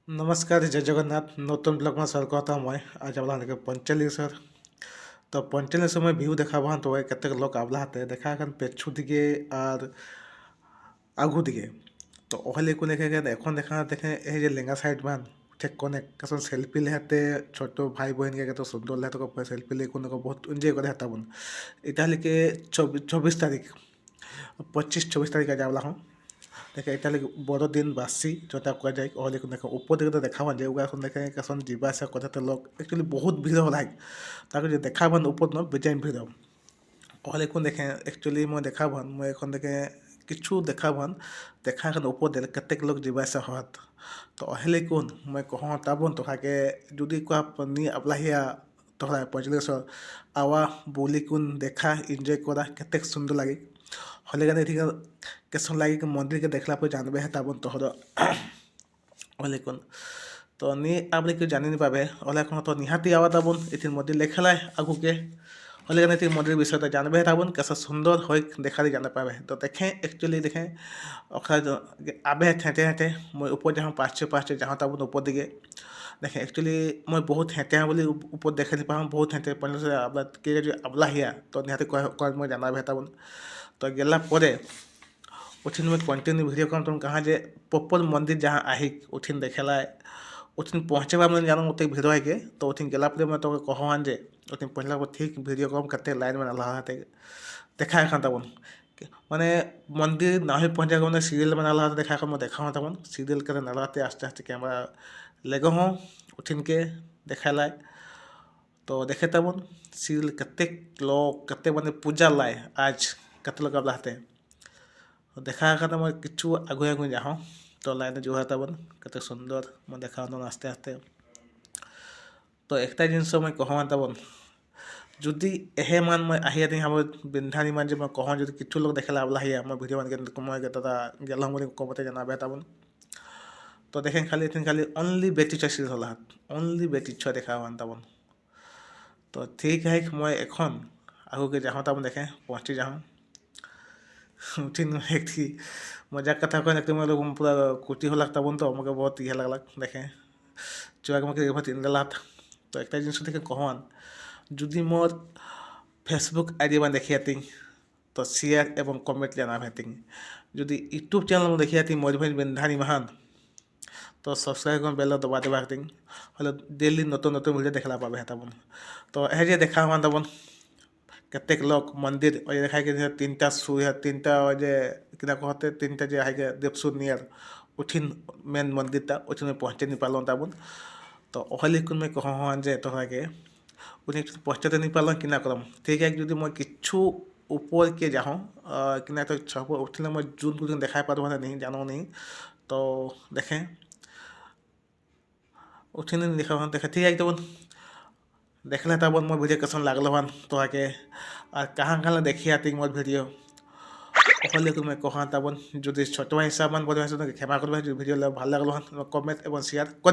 नमस्कार जय जगन्नाथ नतुन ब्लॉग में स्वागत मैं आज आपला पंचलिंगेश्वर तो पंचलिंगेश्वर ভিউ দেখাবো তো কত লোক আবলা হাতে দেখা এখন পেছু দিকে আর আগু দিকে তো ওহলে কোনে এখন দেখা দেখে এই যে লেঙ্গা সাইড মান ঠিক কোনে কাসন সেলফি লেহাতে ছোট ভাই বোন কে কত সুন্দর লেহাতে সেলফি লে কোনে বহুত এনজয় করে হাতা বোন এটা লিখে 24 তারিখ 25-24 তারিখ আজ আবলা হूँ দেখে এটা বড় দিন বাসি যেটা কোয়া যায় ওহলে দেখে উপর দিকে তো দেখা যে ওগা এখন দেখে কাসন যা আসা কথাতে লোক একচুয়ালি বহুত ভিড় হল তাকে যে দেখাবান উপর ন বেজান ভিড় ওহলে দেখে একচুয়ালি মই দেখাবান মই এখন দেখে কিছু দেখাবান দেখা এখন উপর দিলে কেতেক লোক যা আসা হত তো ওহলে মই কহ তাবন তোহাকে যদি কোয়া নি আবলাহিয়া তোহরা পঞ্চলিংেশ্বর আওয়া বলি দেখা এনজয় করা কেতেক সুন্দর লাগে হলে গানে ঠিক কেসন লাগে मंदिर के देखला पर जानबे है ताबन तोहर ओलेकुन तो नी आपले के जानि नहीं पाबे ओलेकुन तो निहाती आवा ताबन इथिन मंदिर लेखलाय आगु के ओले गाने ठीक मंदिर विषय तो जानबे है ताबन कैसा सुंदर होय देखा दी जाने पाबे तो देखें एक्चुअली देखें ओखा आबे हेते हेते मैं ऊपर जहाँ पाँच जहाँ ताबन ऊपर दिगे देखें एक्चुअली मैं बहुत हेते हैं बोली ऊपर देखे नहीं पाऊँ बहुत हेते पहले से आबला के जो आबला हिया तो निहाती कोई मैं जाना है ताबन तो गेला परे उठिन में कंटिन्यू वीडियो कम तुम कहाँ जे प्रॉपर मंदिर जहाँ आही उठिन देखेला उठिन पहुँचे बा मैं जानूँ उतने भीड़ है के तो उठिन गेला पर मैं तो कहवान जे उठिन पहला ठीक वीडियो कम करते लाइन में नाला हाथे देखा खान तबन माने मंदिर ना ही पहुँचे मैंने सीरियल में नाला देखा मैं देखा तबन सीरियल कर नालाते आस्ते आस्ते कैमरा लेगो हूँ उठिन के देखा लाए तो देखे तबन सीरियल कते लोग कते मैंने पूजा लाए आज कते लोग अब लाते দেখা খাতে मैं किचु आगु आगु जाऊँ तो लाइन जो है तबन कते सुंदर मैं देखा आस्ते आस्ते तो एक जिनस मैं कहवा तबन जुदी एहे मान मैं आहिया नहीं हम बिंधानी मान जो मैं कहूँ जो किचु लोग देखेला आबला हिया मैं वीडियो मान के मैं दादा गेल हम कमते जाना तबन तो देखें खाली ओनली बेटी चा सीरीज होला ओनली बेटी चा देखा तबन तो ठीक है मैं एखन आगु के जाऊँ तबन देखें पहुँची जाऊँ उठिन एक थी मजाक कथा कह लगते मैं लोग पूरा कुटी हो लगता बोन तो मुझे बहुत यह लग देखें चुआ के बहुत इन गला तो एक जिन देखे कहन जुदी मोर फेसबुक आईडी में देखी आती तो शेयर एवं कमेंट लेना भेती जुदी यूट्यूब चैनल में देखी आती मयूरभंज बिंधानी महान तो सब्सक्राइब कर बेल दबा देवा हलो डेली नतुन नतुन वीडियो देखला पाबे तबन तो यह देखा हुआ तबन कतेक लोग मंदिर और देखा कि 3टा सुई है 3टा जे किना कहते 3टा जे है देवसुर नियर उठिन मेन मंदिर ता उठिन में पहुँचे नहीं पालो ताबन तो ओहली कुन में कहूँ जे तोहरा के उठिन पहुँचते नहीं पालो किना करम ठीक है जो मैं किछु ऊपर के जाऊँ किना तो सब उठिन मैं जून कुछ देखा पार नहीं जानो नहीं तो देखें उठिन नहीं देखा देखा ठीक है तबन देखला तबन मैं वीडियो कैसन लागल हन तो आके और कहाँ देखी आती मोर वीडियो ओहले मैं कहा तबन जो छोट हिसाब मान बड़े हिसाब क्षमा कर वीडियो भल लगल हन कमेंट एवं शेयर कर